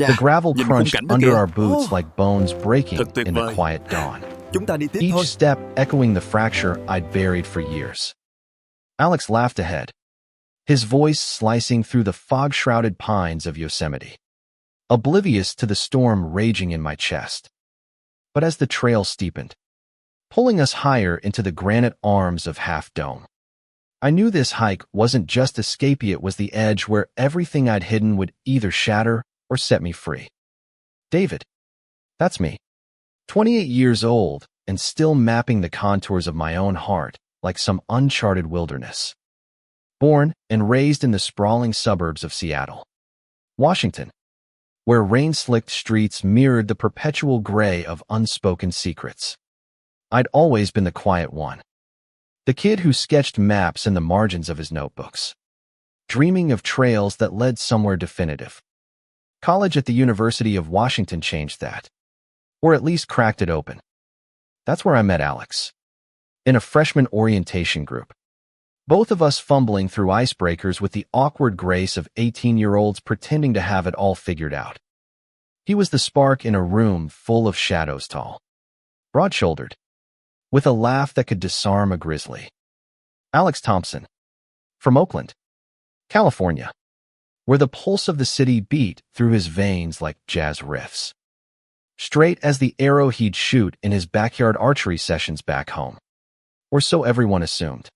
The gravel nhìn khung crunched cảnh đó under kìa. our boots like bones breaking Thật tuyệt in the vời. quiet dawn. Chúng ta đi tiếp Each thôi. step echoing the fracture I'd buried for years. Alex laughed ahead, his voice slicing through the fog-shrouded pines of Yosemite, oblivious to the storm raging in my chest. But as the trail steepened, pulling us higher into the granite arms of Half Dome, I knew this hike wasn't just escapee, it was the edge where everything I'd hidden would either shatter or set me free. David. That's me. 28 years old and still mapping the contours of my own heart like some uncharted wilderness. Born and raised in the sprawling suburbs of Seattle, Washington, where rain-slicked streets mirrored the perpetual gray of unspoken secrets. I'd always been the quiet one, the kid who sketched maps in the margins of his notebooks, dreaming of trails that led somewhere definitive. College at the University of Washington changed that, or at least cracked it open. That's where I met Alex, in a freshman orientation group, both of us fumbling through icebreakers with the awkward grace of 18-year-olds pretending to have it all figured out. He was the spark in a room full of shadows, tall, broad-shouldered, with a laugh that could disarm a grizzly. Alex Thompson, from Oakland, California, where the pulse of the city beat through his veins like jazz riffs, straight as the arrow he'd shoot in his backyard archery sessions back home. Or so everyone assumed,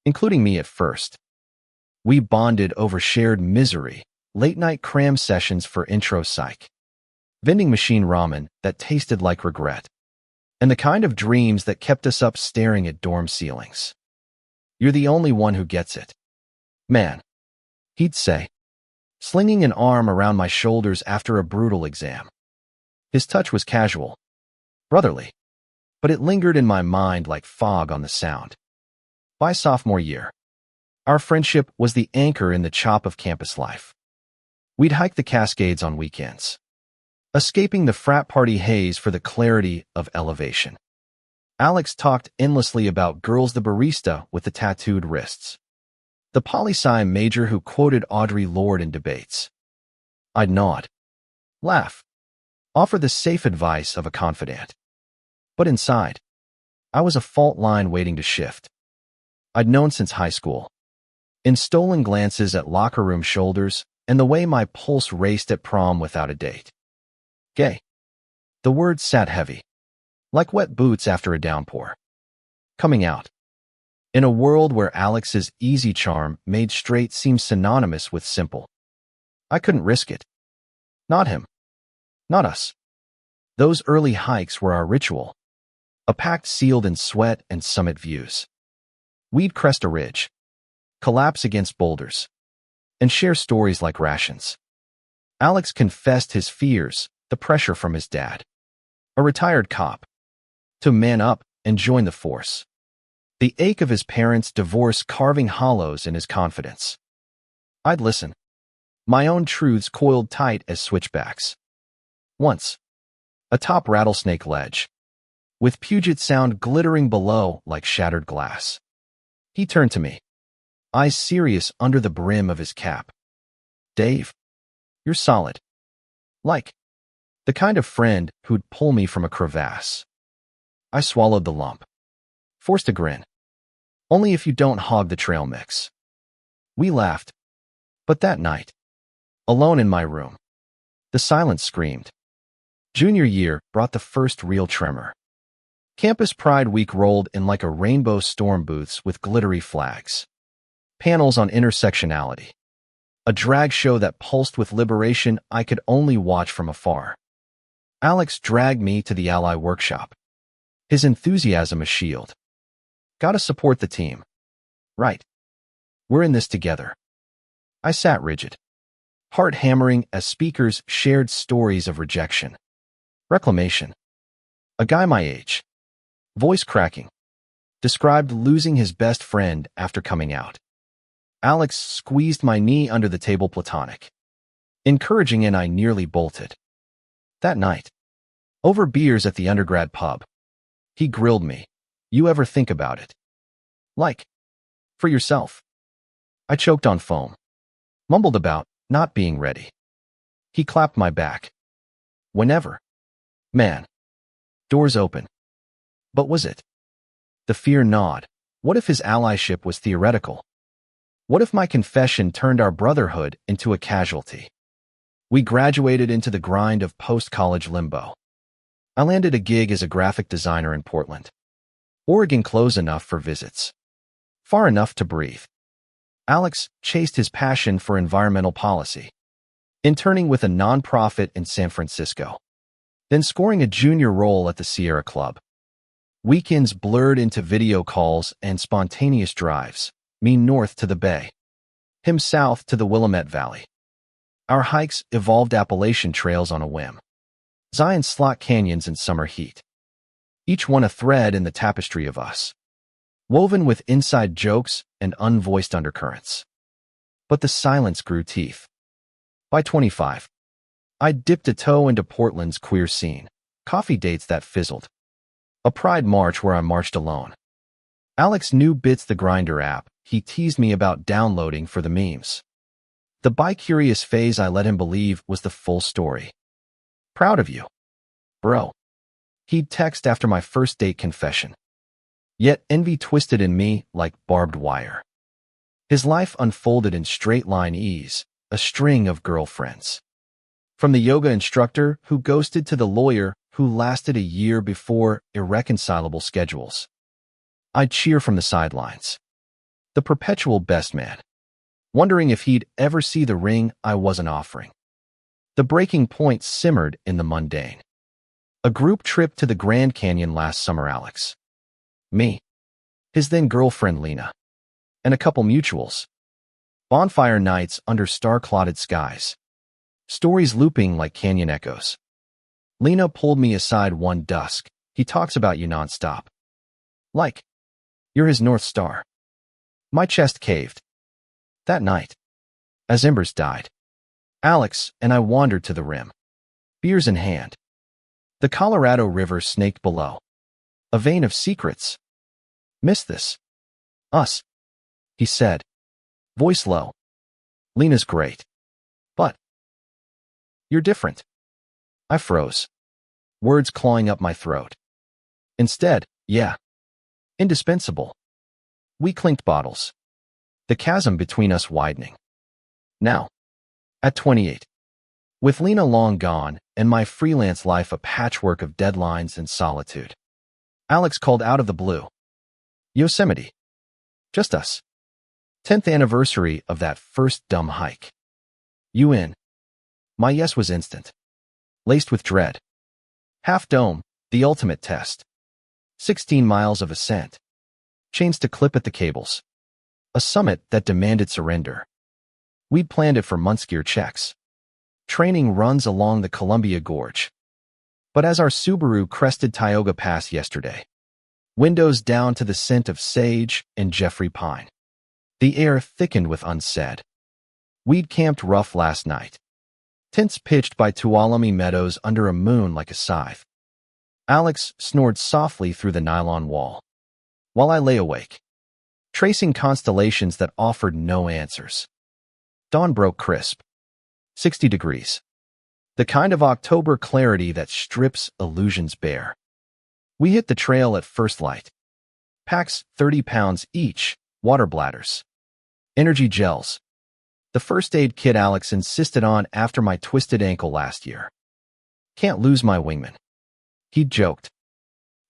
including me at first. We bonded over shared misery, late-night cram sessions for intro psych, vending machine ramen that tasted like regret, and the kind of dreams that kept us up staring at dorm ceilings. You're the only one who gets it, man, he'd say, slinging an arm around my shoulders after a brutal exam. His touch was casual, brotherly, but it lingered in my mind like fog on the Sound. By sophomore year, our friendship was the anchor in the chop of campus life. We'd hike the Cascades on weekends, escaping the frat party haze for the clarity of elevation. Alex talked endlessly about girls, the barista with the tattooed wrists, the poli-sci major who quoted Audre Lorde in debates. I'd nod, laugh, offer the safe advice of a confidant. But inside, I was a fault line waiting to shift. I'd known since high school, in stolen glances at locker room shoulders and the way my pulse raced at prom without a date. Gay. The word sat heavy, like wet boots after a downpour. Coming out. In a world where Alex's easy charm made straight seem synonymous with simple. I couldn't risk it. Not him. Not us. Those early hikes were our ritual, a pact sealed in sweat and summit views. We'd crest a ridge, collapse against boulders, and share stories like rations. Alex confessed his fears, the pressure from his dad, a retired cop, to man up and join the force. The ache of his parents' divorce carving hollows in his confidence. I'd listen, my own truths coiled tight as switchbacks. Once, atop Rattlesnake Ledge, with Puget Sound glittering below like shattered glass, he turned to me, eyes serious under the brim of his cap. Dave, you're solid. Like the kind of friend who'd pull me from a crevasse. I swallowed the lump, forced a grin. Only if you don't hog the trail mix. We laughed. But that night, alone in my room, the silence screamed. Junior year brought the first real tremor. Campus Pride Week rolled in like a rainbow storm booths with glittery flags. Panels on intersectionality. A drag show that pulsed with liberation I could only watch from afar. Alex dragged me to the Ally workshop, his enthusiasm a shield. Gotta support the team. Right. We're in this together. I sat rigid, heart hammering as speakers shared stories of rejection, reclamation. A guy my age, voice cracking, described losing his best friend after coming out. Alex squeezed my knee under the table platonic, encouraging, and I nearly bolted. That night, over beers at the undergrad pub, he grilled me. You ever think about it? Like, for yourself. I choked on foam, mumbled about not being ready. He clapped my back. Whenever. Man. Doors open. But was it? The fear gnawed. What if his allyship was theoretical? What if my confession turned our brotherhood into a casualty? We graduated into the grind of post-college limbo. I landed a gig as a graphic designer in Portland, Oregon, close enough for visits, far enough to breathe. Alex chased his passion for environmental policy, interning with a nonprofit in San Francisco, then scoring a junior role at the Sierra Club. Weekends blurred into video calls and spontaneous drives, me north to the Bay, him south to the Willamette Valley. Our hikes evolved Appalachian trails on a whim, Zion slot canyons in summer heat, each one a thread in the tapestry of us, woven with inside jokes and unvoiced undercurrents. But the silence grew teeth. By 25, I dipped a toe into Portland's queer scene, coffee dates that fizzled, a pride march where I marched alone. Alex knew Bits the Grinder app he teased me about downloading for the memes. The bi-curious phase I let him believe was the full story. Proud of you, bro. He'd text after my first date confession. Yet envy twisted in me like barbed wire. His life unfolded in straight-line ease, a string of girlfriends. From the yoga instructor who ghosted to the lawyer who lasted a year before irreconcilable schedules. I'd cheer from the sidelines. The perpetual best man, wondering if he'd ever see the ring I wasn't offering. The breaking point simmered in the mundane. A group trip to the Grand Canyon last summer, Alex. Me. His then-girlfriend Lena. And a couple mutuals. Bonfire nights under star-clotted skies. Stories looping like canyon echoes. Lena pulled me aside one dusk. He talks about you nonstop. Like, you're his North Star. My chest caved. That night, as embers died, Alex and I wandered to the rim, beers in hand. The Colorado River snaked below, a vein of secrets. Miss this. Us, he said, voice low. Lena's great. But you're different. I froze, words clawing up my throat. Instead, yeah, indispensable. We clinked bottles, the chasm between us widening. Now, at 28, with Lena long gone and my freelance life a patchwork of deadlines and solitude, Alex called out of the blue. Yosemite. Just us. 10th anniversary of that first dumb hike. You in? My yes was instant, laced with dread. Half Dome, the ultimate test. 16 miles of ascent. Chains to clip at the cables. A summit that demanded surrender. We'd planned it for months, gear checks. Training runs along the Columbia Gorge. But as our Subaru crested Tioga Pass yesterday, windows down to the scent of sage and Jeffrey pine, the air thickened with unsaid. We'd camped rough last night. Tents pitched by Tuolumne Meadows under a moon like a scythe. Alex snored softly through the nylon wall, while I lay awake, tracing constellations that offered no answers. Dawn broke crisp. 60 degrees. The kind of October clarity that strips illusions bare. We hit the trail at first light. Packs 30 pounds each, water bladders, energy gels. The first aid kit Alex insisted on after my twisted ankle last year. Can't lose my wingman, he'd joked.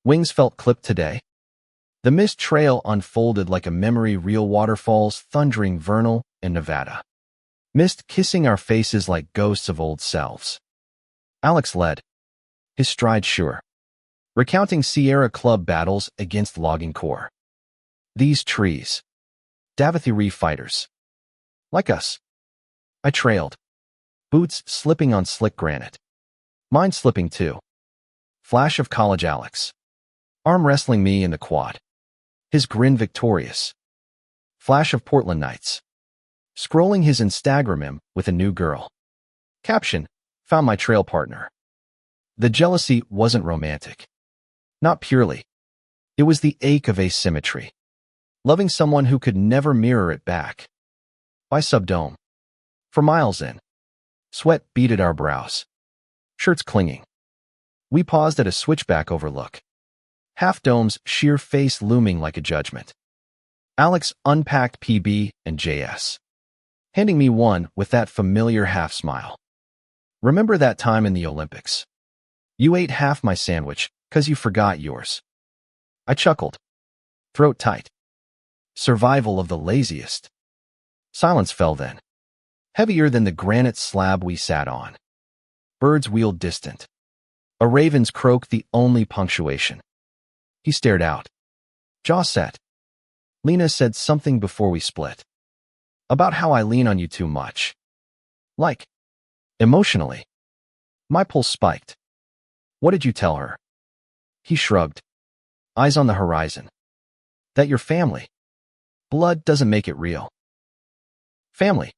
Wings felt clipped today. The mist trail unfolded like a memory reel, waterfalls thundering vernal in Nevada. Mist kissing our faces like ghosts of old selves. Alex led, his stride sure, recounting Sierra Club battles against logging corps. These trees, Davothy Reef fighters. Like us. I trailed, boots slipping on slick granite. Mine slipping too. Flash of college Alex, arm wrestling me in the quad. His grin victorious. Flash of Portland nights, scrolling his Instagram with a new girl. Caption, found my trail partner. The jealousy wasn't romantic. Not purely. It was the ache of asymmetry. Loving someone who could never mirror it back. By Subdome. For miles in. Sweat beaded our brows. Shirts clinging. We paused at a switchback overlook. Half Dome's sheer face looming like a judgment. Alex unpacked PB and JS, handing me one with that familiar half smile. Remember that time in the Olympics? You ate half my sandwich 'cause you forgot yours. I chuckled. Throat tight. Survival of the laziest. Silence fell then, heavier than the granite slab we sat on. Birds wheeled distant. A raven's croak the only punctuation. He stared out. Jaw set. Lena said something before we split. About how I lean on you too much. Like, emotionally. My pulse spiked. What did you tell her? He shrugged. Eyes on the horizon. That your family. Blood doesn't make it real. Family.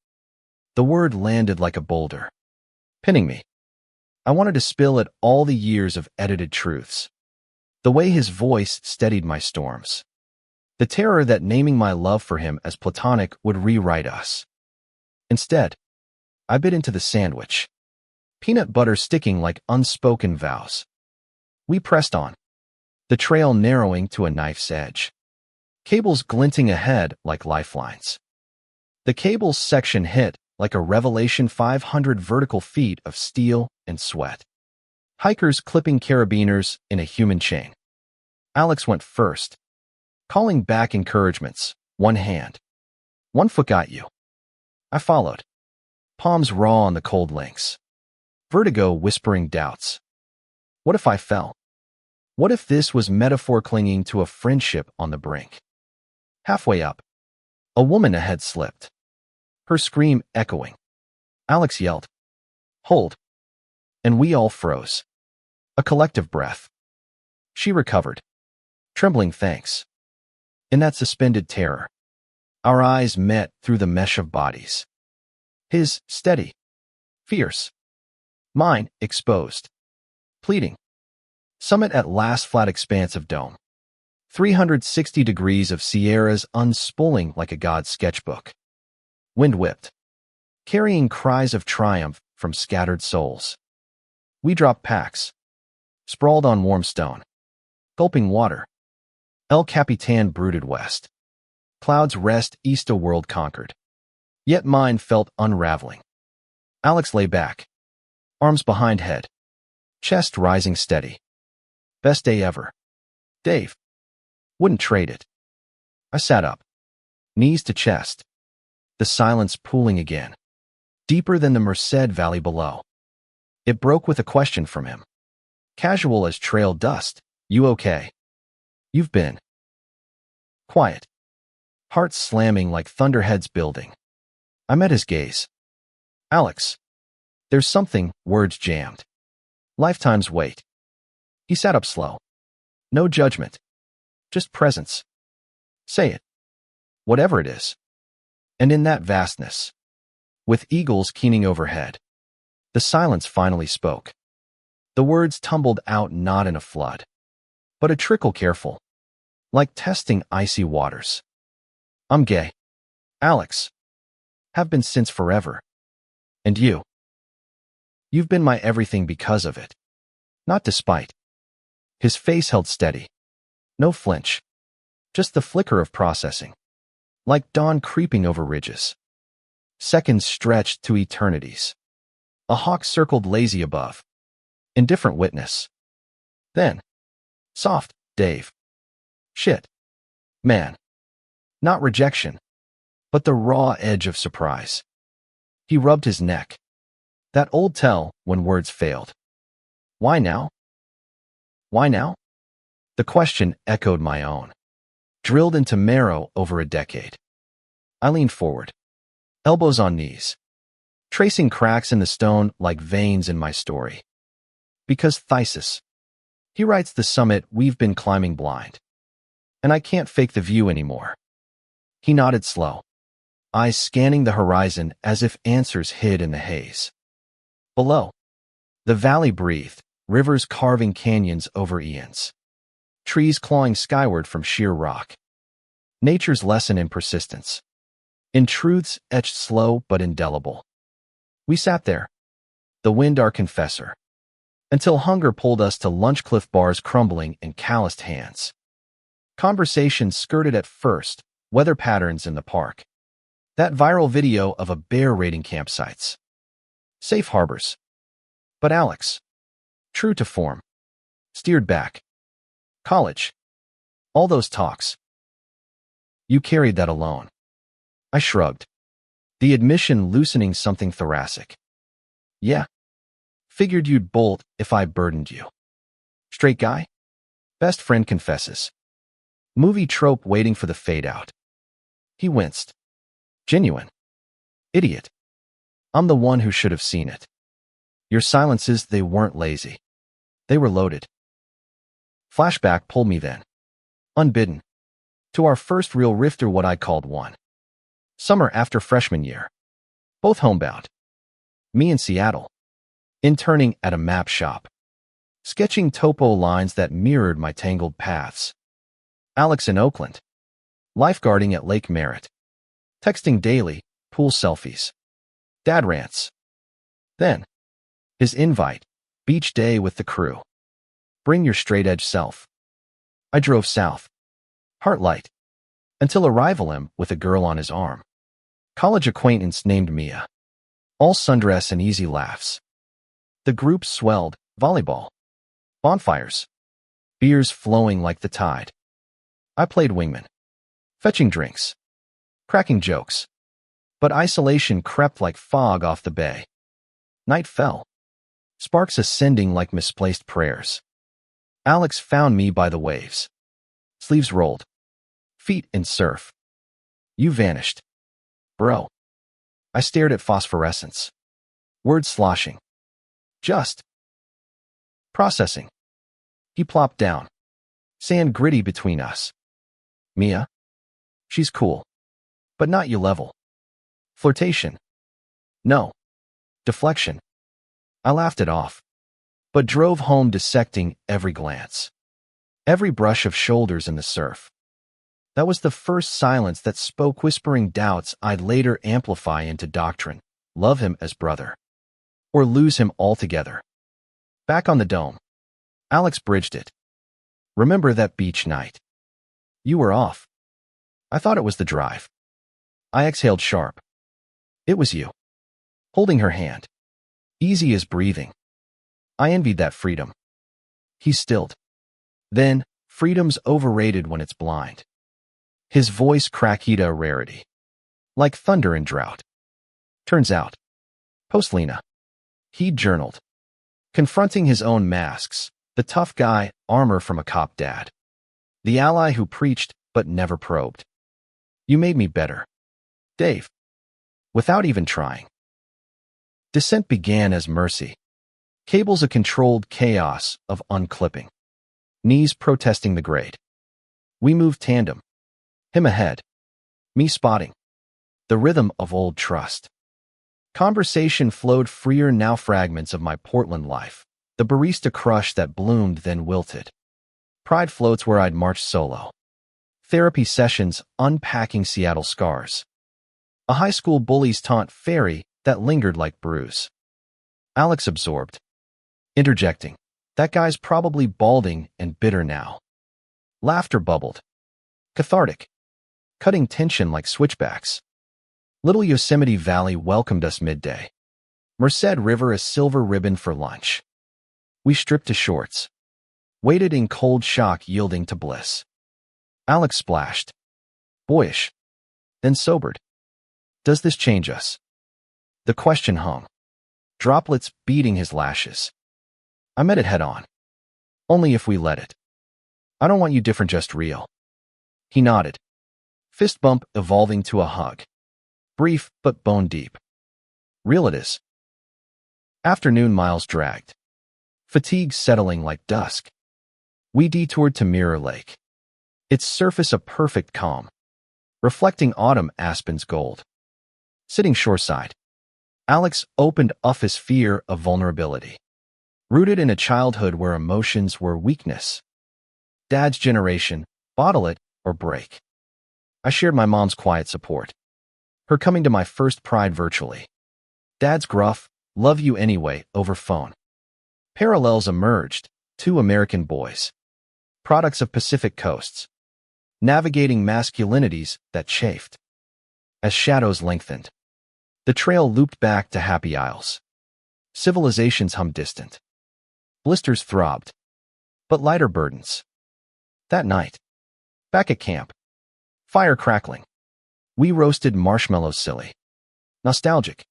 The word landed like a boulder, pinning me. I wanted to spill at all the years of edited truths. The way his voice steadied my storms. The terror that naming my love for him as platonic would rewrite us. Instead, I bit into the sandwich. Peanut butter sticking like unspoken vows. We pressed on, the trail narrowing to a knife's edge. Cables glinting ahead like lifelines. The cables section hit like a Revelation 500 vertical feet of steel and sweat. Hikers clipping carabiners in a human chain. Alex went first, calling back encouragements, one hand. One foot got you. I followed, palms raw on the cold links. Vertigo whispering doubts. What if I fell? What if this was metaphor clinging to a friendship on the brink? Halfway up, a woman ahead slipped, her scream echoing. Alex yelled, "Hold!" And we all froze. A collective breath. She recovered, trembling thanks. In that suspended terror, our eyes met through the mesh of bodies. His steady, fierce. Mine exposed, pleading. Summit at last, flat expanse of dome. 360 degrees of Sierras unspooling like a god's sketchbook. Wind whipped, carrying cries of triumph from scattered souls. We dropped packs, sprawled on warm stone, gulping water. El Capitan brooded west. Clouds rest east, a world conquered. Yet mine felt unraveling. Alex lay back, arms behind head, chest rising steady. Best day ever. Dave. Wouldn't trade it. I sat up, knees to chest. The silence pooling again, deeper than the Merced Valley below. It broke with a question from him. Casual as trail dust. You okay? You've been quiet. Heart slamming like thunderheads building. I met his gaze. Alex. There's something, words jammed. Lifetime's weight. He sat up slow. No judgment. Just presence. Say it. Whatever it is. And in that vastness, with eagles keening overhead, the silence finally spoke. The words tumbled out not in a flood, but a trickle careful, like testing icy waters. I'm gay. Alex. Have been since forever. And you? You've been my everything because of it. Not despite. His face held steady. No flinch. Just the flicker of processing. Like dawn creeping over ridges. Seconds stretched to eternities. A hawk circled lazy above. Indifferent witness. Then. Soft, Dave. Shit. Man. Not rejection, but the raw edge of surprise. He rubbed his neck. That old tell when words failed. Why now? Why now? The question echoed my own, drilled into marrow over a decade. I leaned forward, elbows on knees, tracing cracks in the stone like veins in my story. Because Thesis. He writes the summit we've been climbing blind. And I can't fake the view anymore. He nodded slow, eyes scanning the horizon as if answers hid in the haze. Below, the valley breathed, rivers carving canyons over eons. Trees clawing skyward from sheer rock. Nature's lesson in persistence. In truths etched slow but indelible. We sat there, the wind our confessor, until hunger pulled us to Lunchcliffe bars crumbling in calloused hands. Conversations skirted at first, weather patterns in the park. That viral video of a bear raiding campsites. Safe harbors. But Alex, true to form, steered back. College. All those talks. You carried that alone. I shrugged. The admission loosening something thoracic. Yeah. Figured you'd bolt if I burdened you. Straight guy? Best friend confesses. Movie trope waiting for the fade out. He winced. Genuine. Idiot. I'm the one who should have seen it. Your silences, they weren't lazy. They were loaded. Flashback pulled me then. Unbidden. To our first real rift, or what I called one. Summer after freshman year. Both homebound. Me in Seattle. Interning at a map shop. Sketching topo lines that mirrored my tangled paths. Alex in Oakland. Lifeguarding at Lake Merritt. Texting daily, pool selfies. Dad rants. Then, his invite, beach day with the crew. Bring your straight-edge self. I drove south. Heart light. Until arrival him with a girl on his arm. College acquaintance named Mia. All sundress and easy laughs. The group swelled, volleyball. Bonfires. Beers flowing like the tide. I played wingman. Fetching drinks. Cracking jokes. But isolation crept like fog off the bay. Night fell. Sparks ascending like misplaced prayers. Alex found me by the waves. Sleeves rolled. Feet in surf. You vanished. Bro. I stared at phosphorescence. Words sloshing. Just. Processing. He plopped down. Sand gritty between us. Mia? She's cool. But not you level. Flirtation. No. Deflection. I laughed it off. But drove home dissecting every glance. Every brush of shoulders in the surf. That was the first silence that spoke, whispering doubts I'd later amplify into doctrine. Love him as brother. Or lose him altogether. Back on the dome. Alex bridged it. Remember that beach night? You were off. I thought it was the drive. I exhaled sharp. It was you. Holding her hand. Easy as breathing. I envied that freedom. He stilled. Then, freedom's overrated when it's blind. His voice cracked a rarity. Like thunder in drought. Turns out. Post-Lena. He'd journaled. Confronting his own masks, the tough guy, armor from a cop dad. The ally who preached, but never probed. You made me better. Dave. Without even trying. Descent began as mercy. Cables a controlled chaos of unclipping. Knees protesting the grade. We moved tandem. Him ahead. Me spotting. The rhythm of old trust. Conversation flowed freer now, fragments of my Portland life. The barista crush that bloomed then wilted. Pride floats where I'd marched solo. Therapy sessions unpacking Seattle scars. A high school bully's taunt fairy that lingered like bruise. Alex absorbed. Interjecting. That guy's probably balding and bitter now. Laughter bubbled. Cathartic. Cutting tension like switchbacks. Little Yosemite Valley welcomed us midday. Merced River a silver ribbon for lunch. We stripped to shorts. Waited in cold shock, yielding to bliss. Alex splashed. Boyish. Then sobered. Does this change us? The question hung. Droplets beating his lashes. I met it head on. Only if we let it. I don't want you different, just real. He nodded. Fist bump evolving to a hug. Brief, but bone deep. Real it is. Afternoon miles dragged. Fatigue settling like dusk. We detoured to Mirror Lake. Its surface a perfect calm. Reflecting autumn aspens gold. Sitting shoreside. Alex opened up his fear of vulnerability. Rooted in a childhood where emotions were weakness. Dad's generation, bottle it or break. I shared my mom's quiet support. Her coming to my first pride virtually. Dad's gruff, Love you anyway, over phone. Parallels emerged, two American boys. Products of Pacific coasts. Navigating masculinities that chafed. As shadows lengthened, the trail looped back to Happy Isles. Civilizations hummed distant. Blisters throbbed, but lighter burdens. That night, back at camp, fire crackling, we roasted marshmallows silly. Nostalgic.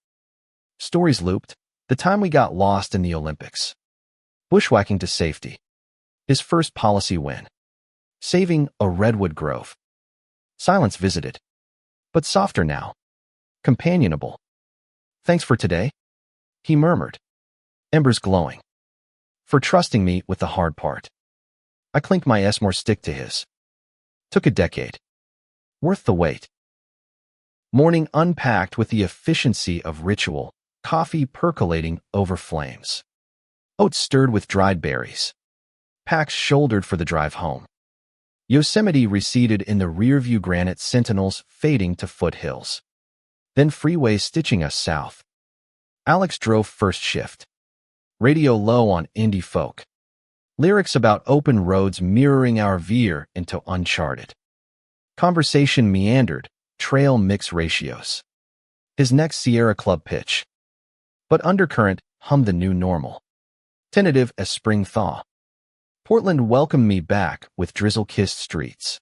Stories looped, the time we got lost in the Olympics. Bushwhacking to safety. His first policy win. Saving a redwood grove. Silence visited. But softer now. Companionable. Thanks for today, he murmured. Embers glowing. For trusting me with the hard part. I clinked my Esmore stick to his. Took a decade. Worth the wait. Morning unpacked with the efficiency of ritual, coffee percolating over flames. Oats stirred with dried berries. Packs shouldered for the drive home. Yosemite receded in the rearview, granite sentinels fading to foothills. Then freeways stitching us south. Alex drove first shift. Radio low on indie folk. Lyrics about open roads mirroring our veer into uncharted. Conversation meandered, trail mix ratios. His next Sierra Club pitch. But undercurrent hummed the new normal. Tentative as spring thaw. Portland welcomed me back with drizzle-kissed streets.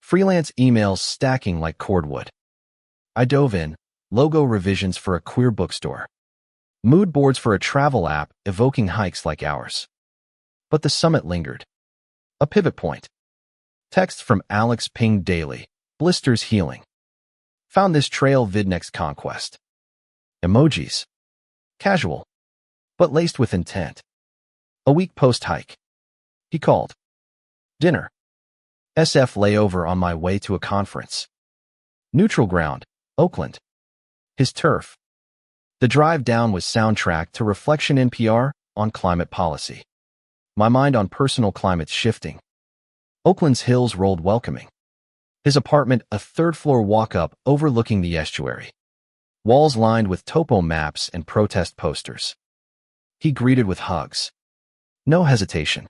Freelance emails stacking like cordwood. I dove in, logo revisions for a queer bookstore. Mood boards for a travel app evoking hikes like ours. But the summit lingered. A pivot point. Text from Alex pinged daily. Blisters healing. Found this trail vid next conquest. Emojis. Casual. But laced with intent. A week post-hike. He called. Dinner. SF layover on my way to a conference. Neutral ground. Oakland. His turf. The drive down was soundtrack to Reflection NPR on climate policy. My mind on personal climates shifting. Oakland's hills rolled welcoming. His apartment a third-floor walk-up overlooking the estuary. Walls lined with topo maps and protest posters. He greeted with hugs. No hesitation.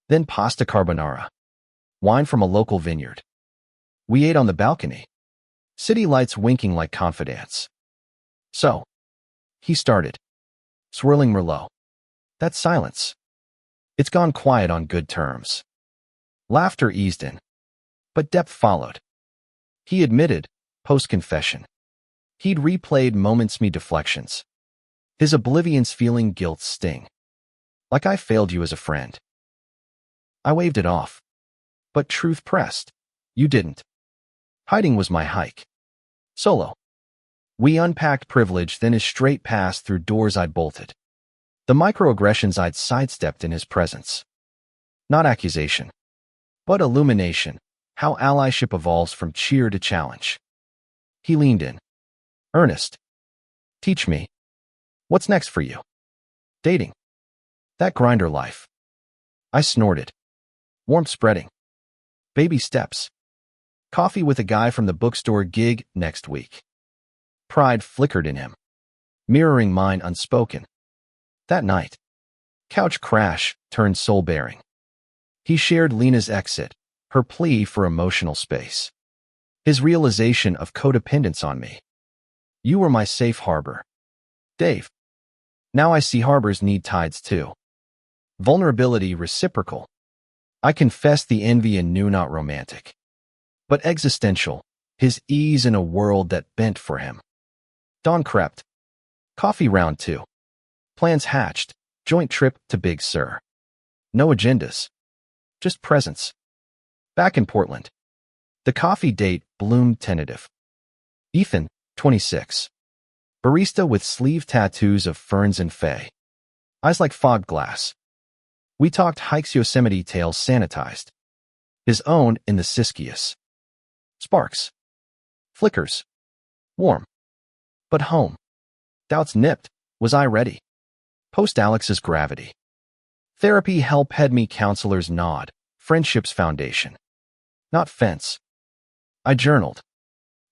Then pasta carbonara. Wine from a local vineyard. We ate on the balcony. City lights winking like confidants. So, he started. Swirling Merlot. That silence. It's gone quiet on good terms. Laughter eased in. But depth followed. He admitted, post-confession. He'd replayed moments me deflections. His oblivion's feeling guilt's sting. Like I failed you as a friend. I waved it off. But truth pressed. You didn't. Hiding was my hike. Solo. We unpacked privilege, then his straight pass through doors I'd bolted. The microaggressions I'd sidestepped in his presence. Not accusation. But illumination. How allyship evolves from cheer to challenge. He leaned in. Earnest. Teach me. What's next for you? Dating. That grinder life. I snorted. Warmth spreading. Baby steps. Coffee with a guy from the bookstore gig next week. Pride flickered in him. Mirroring mine unspoken. That night. Couch crash turned soul-bearing. He shared Lena's exit, her plea for emotional space. His realization of codependence on me. You were my safe harbor. Dave. Now I see harbors need tides too. Vulnerability reciprocal. I confessed the envy and knew not romantic. But existential, his ease in a world that bent for him. Dawn crept. Coffee round 2. Plans hatched, joint trip to Big Sur. No agendas. Just presence. Back in Portland. The coffee date bloomed tentative. Ethan, 26. Barista with sleeve tattoos of ferns and fae. Eyes like fogged glass. We talked hikes, Yosemite tales sanitized. His own in the Siskiyous. Sparks. Flickers. Warm. But home. Doubts nipped. Was I ready? Post Alex's gravity. Therapy help had me counselor's nod. Friendship's foundation. Not fence. I journaled.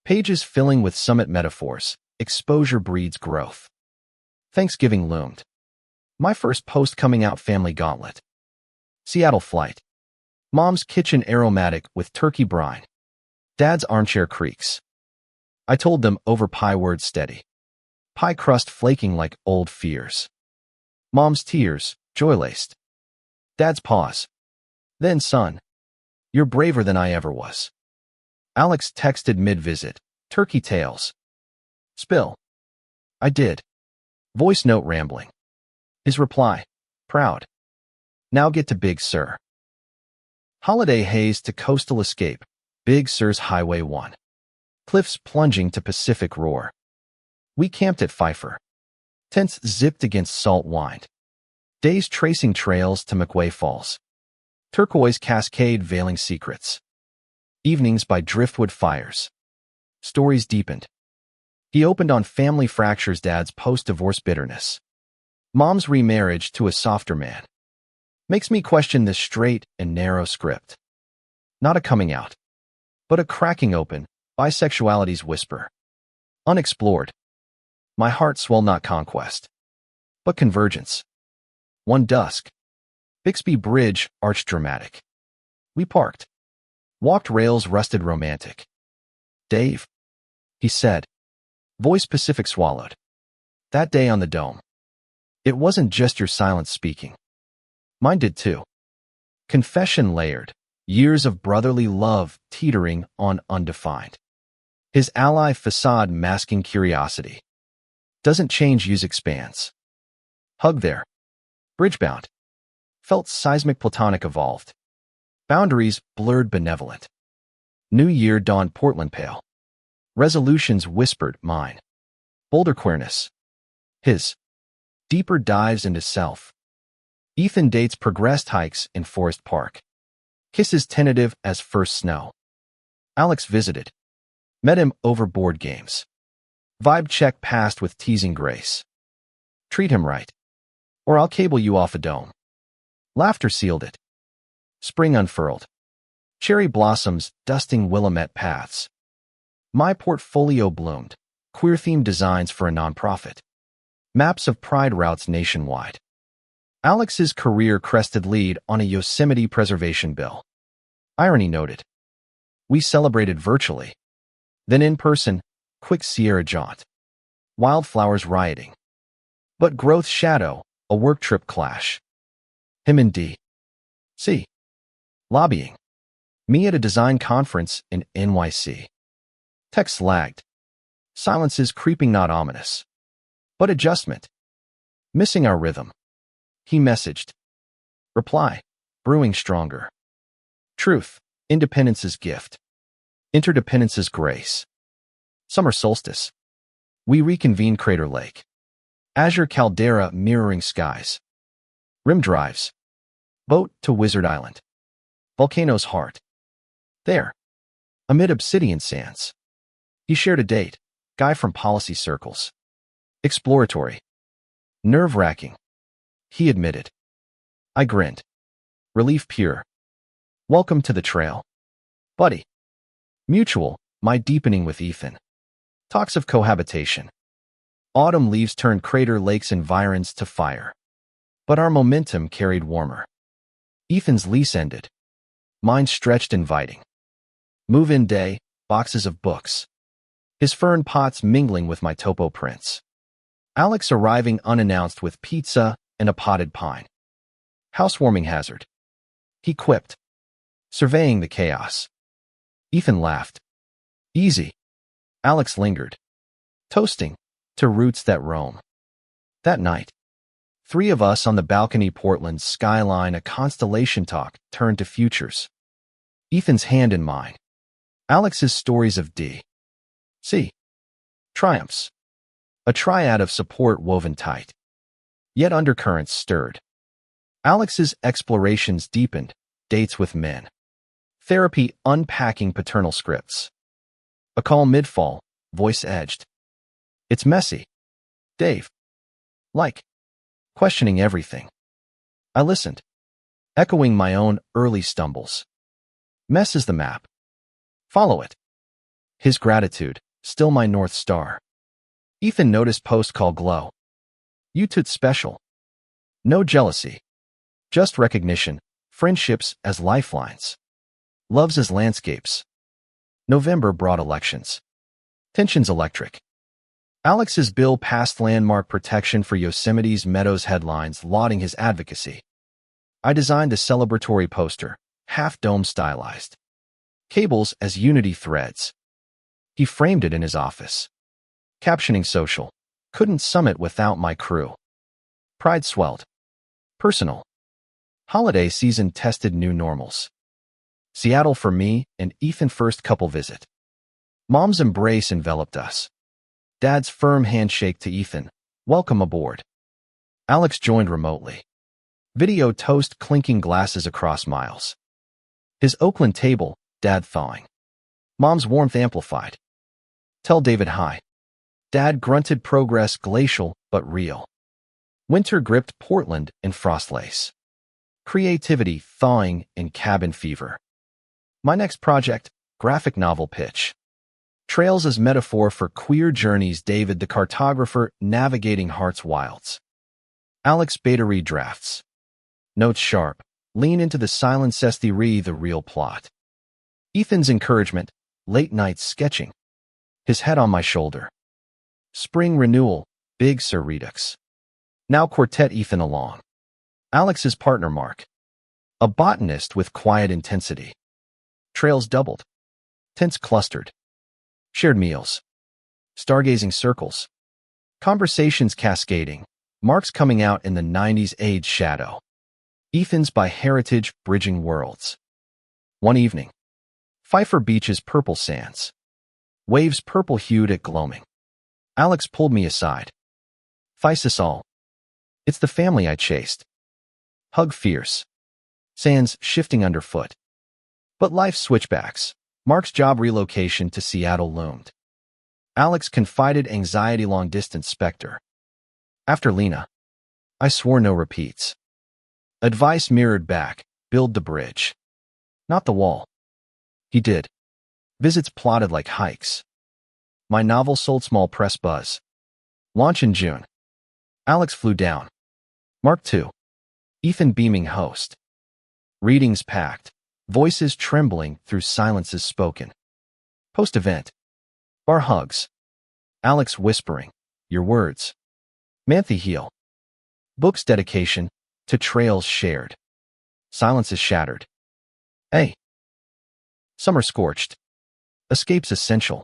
Pages filling with summit metaphors. Exposure breeds growth. Thanksgiving loomed. My first post-coming-out family gauntlet. Seattle flight. Mom's kitchen aromatic with turkey brine. Dad's armchair creaks. I told them over pie words steady. Pie crust flaking like old fears. Mom's tears, joy-laced. Dad's pause. Then, son, you're braver than I ever was. Alex texted mid-visit. Turkey tails. Spill. I did. Voice note rambling. His reply. Proud. Now get to Big Sur. Holiday haze to coastal escape. Big Sur's Highway 1. Cliffs plunging to Pacific roar. We camped at Pfeiffer. Tents zipped against salt wind. Days tracing trails to McWay Falls. Turquoise cascade veiling secrets. Evenings by driftwood fires. Stories deepened. He opened on family fractures, dad's post-divorce bitterness. Mom's remarriage to a softer man. Makes me question this straight and narrow script. Not a coming out, but a cracking open, bisexuality's whisper. Unexplored. My heart swell not conquest, but convergence. One dusk. Bixby Bridge, arch dramatic. We parked. Walked rails rusted romantic. Dave, he said. Voice Pacific swallowed. That day on the dome. It wasn't just your silence speaking. Mine did too. Confession layered. Years of brotherly love teetering on undefined. His ally facade masking curiosity. Doesn't change, use expands. Hug there. Bridgebound. Felt seismic platonic evolved. Boundaries blurred benevolent. New year dawned Portland pale. Resolutions whispered mine. Boulder queerness. His. Deeper dives into self. Ethan dates progressed hikes in Forest Park. Kisses tentative as first snow. Alex visited. Met him over board games. Vibe check passed with teasing grace. Treat him right, or I'll cable you off a dome. Laughter sealed it. Spring unfurled. Cherry blossoms dusting Willamette paths. My portfolio bloomed. Queer-themed designs for a nonprofit. Maps of pride routes nationwide. Alex's career crested lead on a Yosemite preservation bill. Irony noted. We celebrated virtually. Then in person, quick Sierra jaunt. Wildflowers rioting. But growth shadow, a work trip clash. Him and D.C. Lobbying. Me at a design conference in NYC. Texts lagged. Silences creeping, not ominous. But adjustment. Missing our rhythm. He messaged. Reply. Brewing stronger. Truth. Independence's gift. Interdependence's grace. Summer solstice. We reconvene Crater Lake. Azure caldera mirroring skies. Rim drives. Boat to Wizard Island. Volcano's heart. There. Amid obsidian sands. He shared a date. Guy from policy circles. Exploratory. Nerve-wracking. He admitted. I grinned. Relief pure. Welcome to the trail. Buddy. Mutual, my deepening with Ethan. Talks of cohabitation. Autumn leaves turned Crater Lake's environs to fire. But our momentum carried warmer. Ethan's lease ended. Mine stretched inviting. Move-in day, boxes of books. His fern pots mingling with my topo prints. Alex arriving unannounced with pizza and a potted pine. Housewarming hazard. He quipped. Surveying the chaos. Ethan laughed. Easy. Alex lingered. Toasting to roots that roam. That night, 3 of us on the balcony, Portland's skyline, a constellation talk turned to futures. Ethan's hand in mine. Alex's stories of D.C. triumphs. A triad of support woven tight. Yet undercurrents stirred. Alex's explorations deepened, dates with men. Therapy unpacking paternal scripts. A call mid-fall, voice edged. It's messy. Dave. Like. Questioning everything. I listened. Echoing my own early stumbles. Mess is the map. Follow it. His gratitude, still my North Star. Ethan noticed post-call glow. YouTube special. No jealousy. Just recognition. Friendships as lifelines. Loves as landscapes. November brought elections. Tensions electric. Alex's bill passed landmark protection for Yosemite's Meadows headlines lauding his advocacy. I designed the celebratory poster, half-dome stylized. Cables as unity threads. He framed it in his office. Captioning social. Couldn't summit without my crew. Pride swelled. Personal. Holiday season tested new normals. Seattle for me and Ethan first couple visit. Mom's embrace enveloped us. Dad's firm handshake to Ethan. Welcome aboard. Alex joined remotely. Video toast clinking glasses across miles. His Oakland table, Dad thawing. Mom's warmth amplified. Tell David hi. Dad grunted progress glacial but real. Winter gripped Portland in frost lace. Creativity thawing in cabin fever. My next project, graphic novel pitch. Trails as metaphor for queer journeys, David the cartographer navigating heart's wilds. Alex beta read drafts. Notes sharp, lean into the silent re the real plot. Ethan's encouragement, late night sketching. His head on my shoulder. Spring renewal, Big Sur Redux. Now quartet Ethan along. Alex's partner Mark. A botanist with quiet intensity. Trails doubled. Tents clustered. Shared meals. Stargazing circles. Conversations cascading. Mark's coming out in the 90s age shadow. Ethan's by heritage bridging worlds. One evening. Pfeiffer Beach's purple sands. Waves purple-hued at gloaming. Alex pulled me aside. Face us all. It's the family I chased. Hug fierce. Sands shifting underfoot. But life switchbacks. Mark's job relocation to Seattle loomed. Alex confided anxiety long-distance specter. After Lena, I swore no repeats. Advice mirrored back, build the bridge. Not the wall. He did. Visits plotted like hikes. My novel sold small press buzz. Launch in June. Alex flew down. Mark 2. Ethan beaming host. Readings packed. Voices trembling through silences spoken. Post-event. Bar hugs. Alex whispering. Your words. Manthe Heel. Books dedication to trails shared. Silences shattered. Hey. Summer scorched. Escapes essential.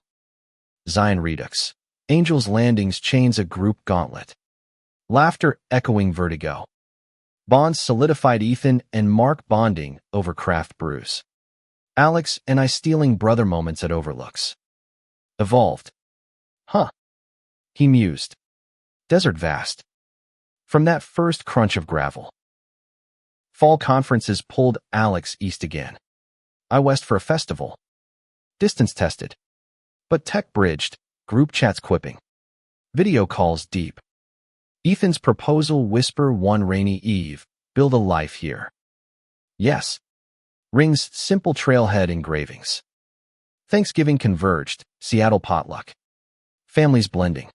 Zion Redux. Angels Landings chains a group gauntlet. Laughter echoing vertigo. Bonds solidified Ethan and Mark bonding over craft brews. Alex and I stealing brother moments at overlooks. Evolved. Huh. He mused. Desert vast. From that first crunch of gravel. Fall conferences pulled Alex east again. I west for a festival. Distance tested. But tech bridged, group chats quipping. Video calls deep. Ethan's proposal whisper one rainy eve, build a life here. Yes. Rings simple trailhead engravings. Thanksgiving converged, Seattle potluck. Families blending.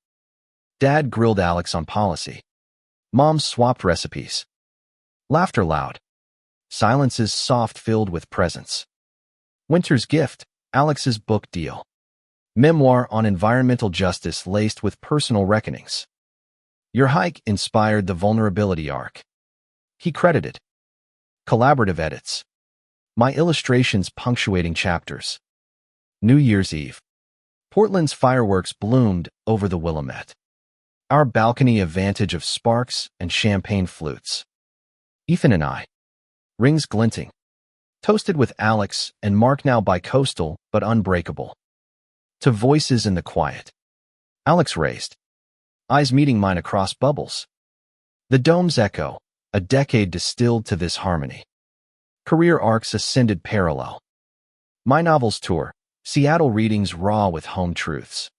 Dad grilled Alex on policy. Mom swapped recipes. Laughter loud. Silences soft filled with presence. Winter's gift, Alex's book deal. Memoir on environmental justice laced with personal reckonings. Your hike inspired the vulnerability arc. He credited. Collaborative edits. My illustrations punctuating chapters. New Year's Eve. Portland's fireworks bloomed over the Willamette. Our balcony a vantage of sparks and champagne flutes. Ethan and I. Rings glinting. Toasted with Alex and Mark now bi-coastal but unbreakable. To voices in the quiet. Alex raised. Eyes meeting mine across bubbles. The dome's echo, a decade distilled to this harmony. Career arcs ascended parallel. My novels tour, Seattle readings raw with home truths.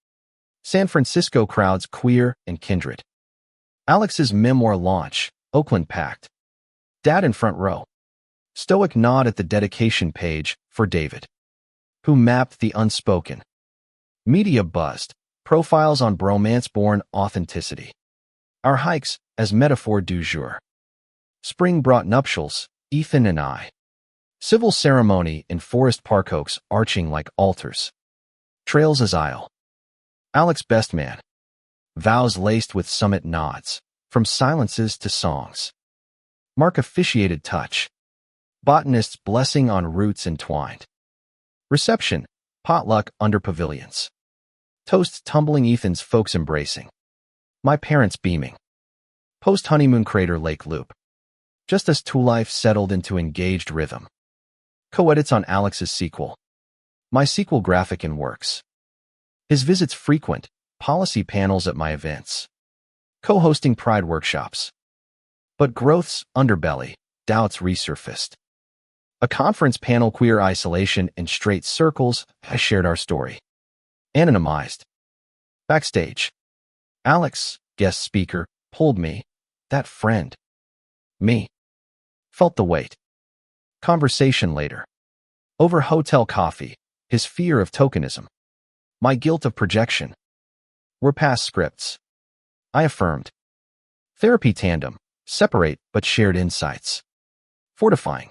San Francisco crowds queer and kindred. Alex's memoir launch, Oakland packed. Dad in front row. Stoic nod at the dedication page for David, who mapped the unspoken. Media buzzed. Profiles on bromance-born authenticity. Our hikes, as metaphor du jour. Spring brought nuptials, Ethan and I. Civil ceremony in Forest Park, oaks arching like altars. Trails as aisle. Alex best man. Vows laced with summit nods, from silences to songs. Mark officiated touch. Botanist's blessing on roots entwined. Reception, potluck under pavilions. Toasts tumbling, Ethan's folks embracing. My parents beaming. Post-honeymoon crater lake loop. Just as two life settled into engaged rhythm. Co-edits on Alex's sequel. My sequel graphic in works. His visits frequent, policy panels at my events. Co-hosting pride workshops. But growth's underbelly, doubts resurfaced. A conference panel, queer isolation in straight circles, I shared our story. Anonymized. Backstage. Alex, guest speaker, pulled me. That friend. Me. Felt the weight. Conversation later. Over hotel coffee, his fear of tokenism. My guilt of projection. We're past scripts. I affirmed. Therapy tandem, separate but shared insights. Fortifying.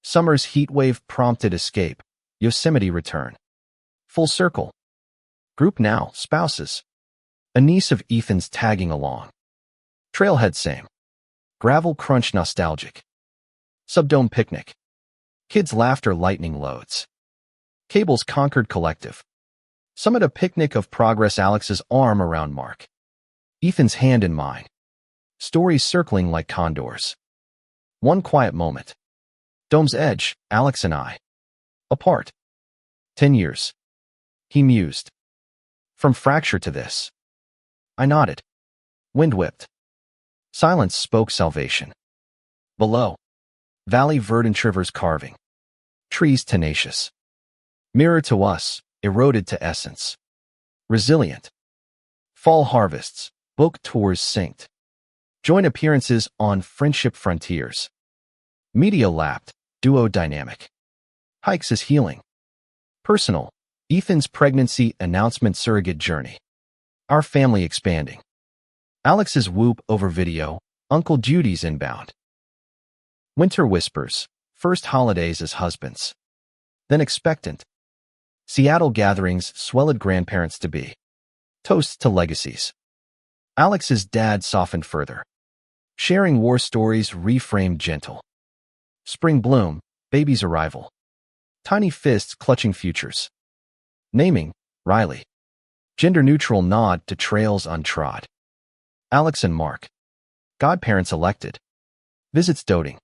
Summer's heat wave prompted escape, Yosemite return. Full circle. Group now, spouses. A niece of Ethan's tagging along. Trailhead same. Gravel crunch nostalgic. Subdome picnic. Kids' laughter lightning loads. Cables conquered collective. Summit a picnic of progress, Alex's arm around Mark. Ethan's hand in mine. Stories circling like condors. One quiet moment. Dome's edge, Alex and I. Apart. 10 years. He mused. From fracture to this. I nodded. Wind whipped. Silence spoke salvation. Below. Valley verdant rivers carving. Trees tenacious. Mirror to us, eroded to essence. Resilient. Fall harvests, book tours synced. Joint appearances on friendship frontiers. Media lapped, duo dynamic. Hikes as healing. Personal, Ethan's pregnancy announcement surrogate journey. Our family expanding. Alex's whoop over video, Uncle Judy's inbound. Winter whispers, first holidays as husbands. Then expectant. Seattle gatherings, swelled grandparents-to-be. Toasts to legacies. Alex's dad softened further. Sharing war stories reframed gentle. Spring bloom, baby's arrival. Tiny fists clutching futures. Naming, Riley. Gender-neutral nod to trails untrod. Alex and Mark. Godparents elected. Visits doting.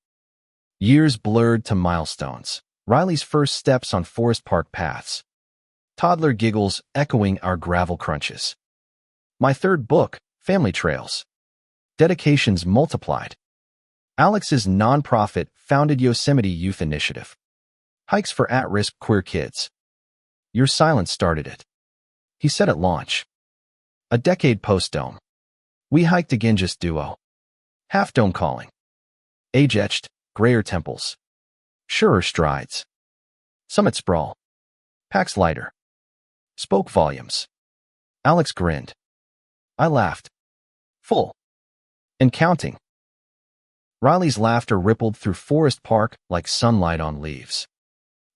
Years blurred to milestones. Riley's first steps on Forest Park paths. Toddler giggles echoing our gravel crunches. My third book, Family Trails. Dedications multiplied. Alex's nonprofit founded Yosemite Youth Initiative. Hikes for at-risk queer kids. Your silence started it. He said at launch. A decade post-dome. We hiked again, just duo. Half-dome calling. Age-etched, grayer temples. Surer strides. Summit sprawl. Packs lighter. Spoke volumes. Alex grinned. I laughed. Full. And counting. Riley's laughter rippled through Forest Park like sunlight on leaves.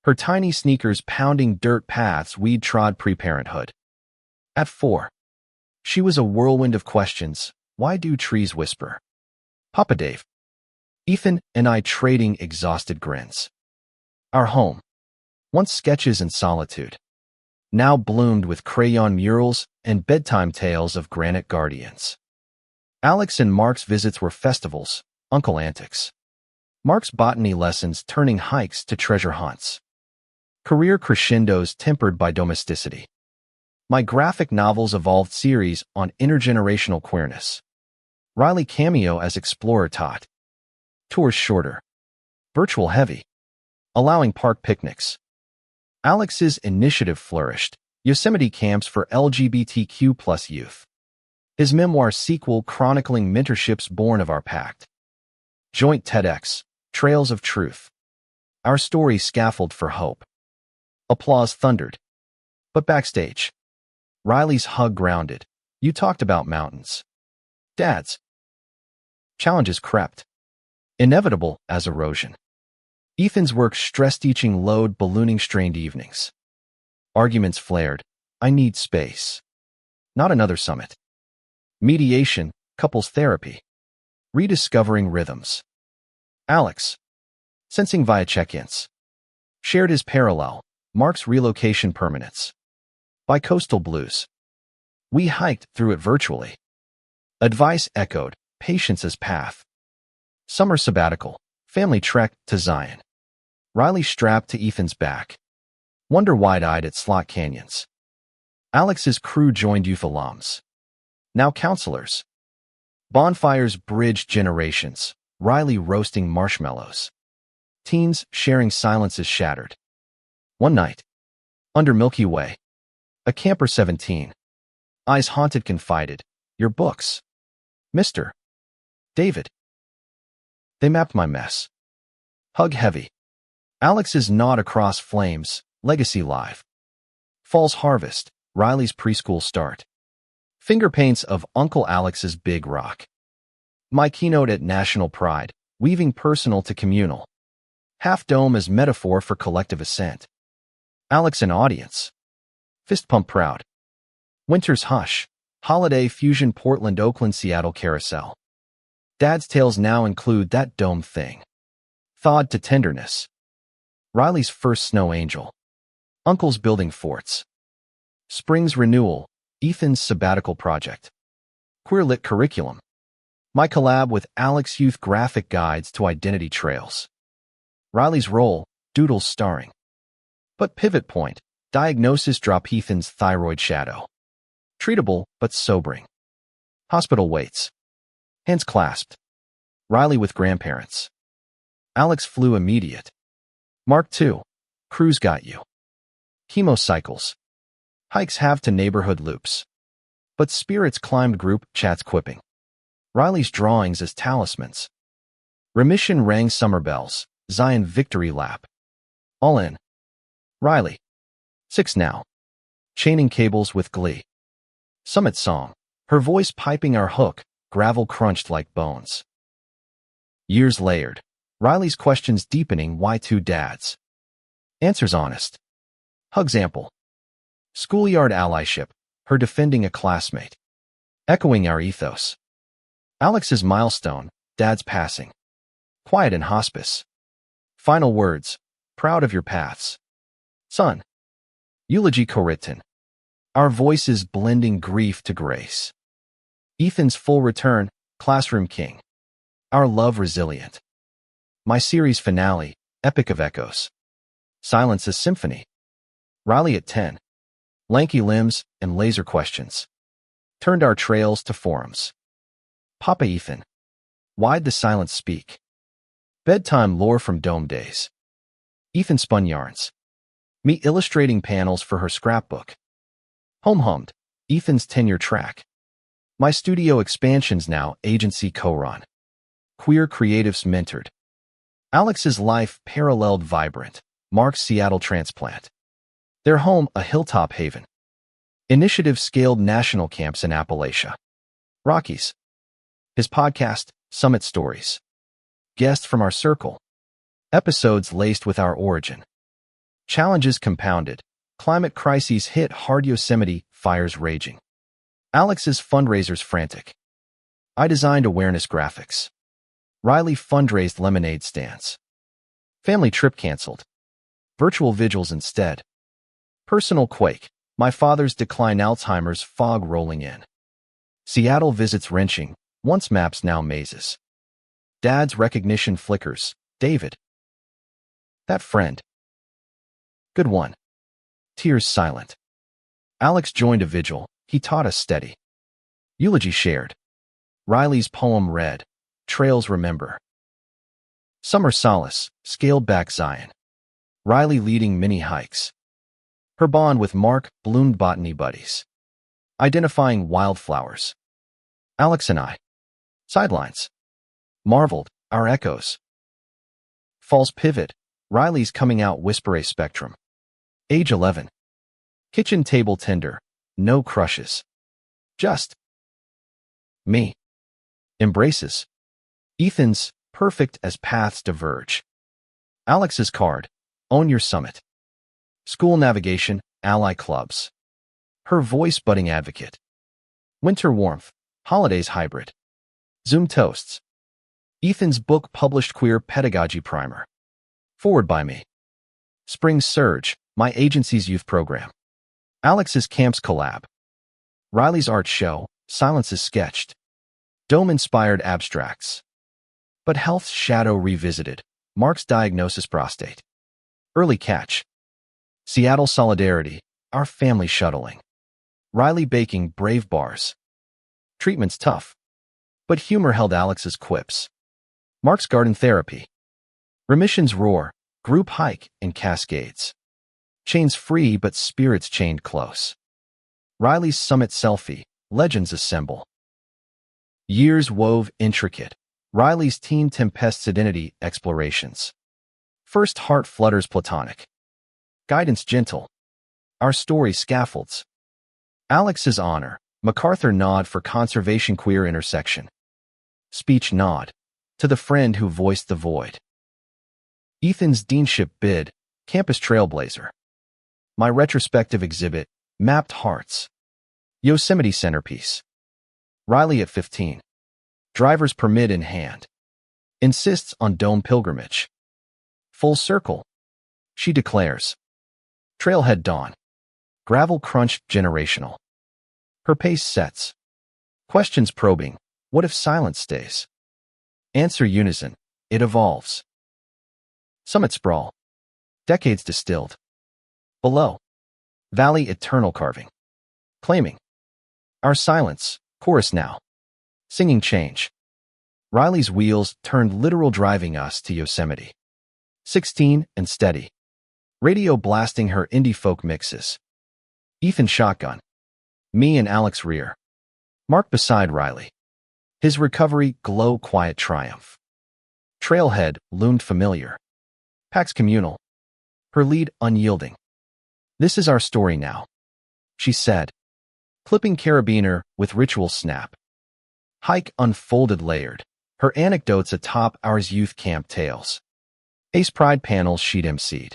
Her tiny sneakers pounding dirt paths we'd trod pre-parenthood. At 4. She was a whirlwind of questions. Why do trees whisper? Papa Dave. Ethan and I trading exhausted grins. Our home. Once sketches in solitude. Now bloomed with crayon murals and bedtime tales of granite guardians. Alex and Mark's visits were festivals, uncle antics. Mark's botany lessons turning hikes to treasure hunts. Career crescendos tempered by domesticity. My graphic novels evolved series on intergenerational queerness. Riley cameo as explorer taught. Tours shorter. Virtual heavy. Allowing park picnics. Alex's initiative flourished. Yosemite camps for LGBTQ+ youth. His memoir sequel chronicling mentorships born of our pact. Joint TEDx, Trails of Truth. Our story scaffold for hope. Applause thundered. But backstage. Riley's hug grounded. You talked about mountains. Dads. Challenges crept, inevitable as erosion. Ethan's work stress-teaching load ballooning strained evenings. Arguments flared. I need space. Not another summit. Mediation, couples therapy. Rediscovering rhythms. Alex, sensing via check-ins. Shared his parallel, Mark's relocation permanence. Bi-coastal blues. We hiked through it virtually. Advice echoed, patience as path. Summer sabbatical, family trek to Zion. Riley strapped to Ethan's back. Wonder wide-eyed at slot canyons. Alex's crew joined youth alums. Now counselors. Bonfires bridged generations, Riley roasting marshmallows. Teens sharing silences shattered. One night, under Milky Way, a camper 17, eyes haunted confided, your books. Mr. David. They mapped my mess. Hug heavy. Alex's nod across flames, legacy live. Fall's harvest, Riley's preschool start. Finger paints of Uncle Alex's big rock. My keynote at National Pride, weaving personal to communal. Half dome as metaphor for collective ascent. Alex and audience. Fist pump proud. Winter's hush. Holiday fusion Portland, Oakland, Seattle carousel. Dad's tales now include that dome thing. Thawed to tenderness. Riley's first snow angel. Uncle's building forts. Spring's renewal. Ethan's sabbatical project. Queer lit curriculum. My collab with Alex Youth graphic guides to identity trails. Riley's role, doodles starring. But pivot point, diagnosis drop Ethan's thyroid shadow. Treatable, but sobering. Hospital waits. Hands clasped. Riley with grandparents. Alex flew immediate. Mark II. Cruise got you. Chemo cycles. Hikes have to neighborhood loops. But spirits climbed group chats quipping. Riley's drawings as talismans. Remission rang summer bells. Zion victory lap. All in. Riley. 6 now. Chaining cables with glee. Summit song. Her voice piping our hook, gravel crunched like bones. Years layered. Riley's questions deepening why 2 dads. Answers honest. Hugs ample. Schoolyard allyship, her defending a classmate. Echoing our ethos. Alex's milestone, dad's passing. Quiet in hospice. Final words, proud of your paths. Son. Eulogy co-written. Our voices blending grief to grace. Ethan's full return, classroom king. Our love resilient. My series finale, epic of echoes. Silence a symphony. Riley at 10. Lanky limbs and laser questions. Turned our trails to forums. Papa Ethan. Why'd the silence speak? Bedtime lore from dome days. Ethan spun yarns. Me illustrating panels for her scrapbook. Home hummed. Ethan's tenure track. My studio expansions now agency co-run. Queer creatives mentored. Alex's life paralleled vibrant. Mark's Seattle transplant. Their home a hilltop haven. Initiative scaled national camps in Appalachia. Rockies. His podcast, Summit Stories. Guests from our circle. Episodes laced with our origin. Challenges compounded. Climate crises hit hard. Yosemite, fires raging. Alex's fundraisers frantic. I designed awareness graphics. Riley fundraised lemonade stands. Family trip canceled. Virtual vigils instead. Personal quake. My father's decline. Alzheimer's fog rolling in. Seattle visits wrenching. Once maps, now mazes. Dad's recognition flickers. David. That friend. Good one. Tears silent. Alex joined a vigil. He taught us steady. Eulogy shared. Riley's poem read. Trails remember. Summer solace. Scaled back Zion. Riley leading mini hikes. Her bond with Mark bloomed botany buddies. Identifying wildflowers. Alex and I. Sidelines. Marveled, our echoes. Falls pivot. Riley's coming out whisper a spectrum. Age 11. Kitchen table tender. No crushes. Just. Me. Embraces. Ethan's, perfect as paths diverge. Alex's card, own your summit. School navigation, ally clubs. Her voice budding advocate. Winter warmth, holidays hybrid. Zoom toasts. Ethan's book published queer pedagogy primer. Forward by me. Spring surge, my agency's youth program. Alex's camps collab. Riley's art show, silence is sketched. Dome-inspired abstracts. But health's shadow revisited. Mark's diagnosis prostate. Early catch. Seattle solidarity, our family shuttling. Riley baking brave bars. Treatment's tough. But humor held Alex's quips. Mark's garden therapy. Remissions roar, group hike in Cascades. Chains free but spirits chained close. Riley's summit selfie, legends assemble. Years wove intricate. Riley's teen tempest's identity explorations. First heart flutters platonic. Guidance gentle. Our story scaffolds. Alex's honor, MacArthur nod for conservation queer intersection. Speech nod. To the friend who voiced the void. Ethan's deanship bid, campus trailblazer. My retrospective exhibit, mapped hearts. Yosemite centerpiece. Riley at 15. Driver's permit in hand. Insists on dome pilgrimage. Full circle. She declares. Trailhead dawn. Gravel crunch generational. Her pace sets. Questions probing. What if silence stays? Answer unison. It evolves. Summit sprawl. Decades distilled. Below. Valley eternal carving. Claiming. Our silence. Chorus now. Singing change. Riley's wheels turned literal driving us to Yosemite. 16 and steady. Radio blasting her indie folk mixes. Ethan shotgun. Me and Alex rear. Mark beside Riley. His recovery glow quiet triumph. Trailhead loomed familiar. Pax communal. Her lead unyielding. This is our story now. She said. Clipping carabiner with ritual snap. Hike unfolded layered. Her anecdotes atop ours youth camp tales. Ace Pride panels sheet emceed.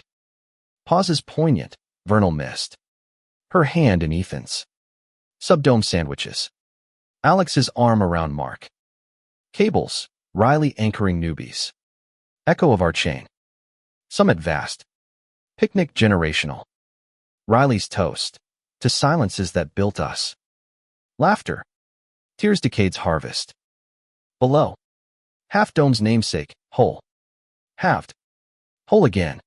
Pauses poignant, vernal mist. Her hand in Ethan's. Subdome sandwiches. Alex's arm around Mark. Cables, Riley anchoring newbies. Echo of our chain. Summit vast. Picnic generational. Riley's toast. To silences that built us. Laughter. Tears decade's harvest. Below. Half Dome's namesake, whole. Halved. Whole again.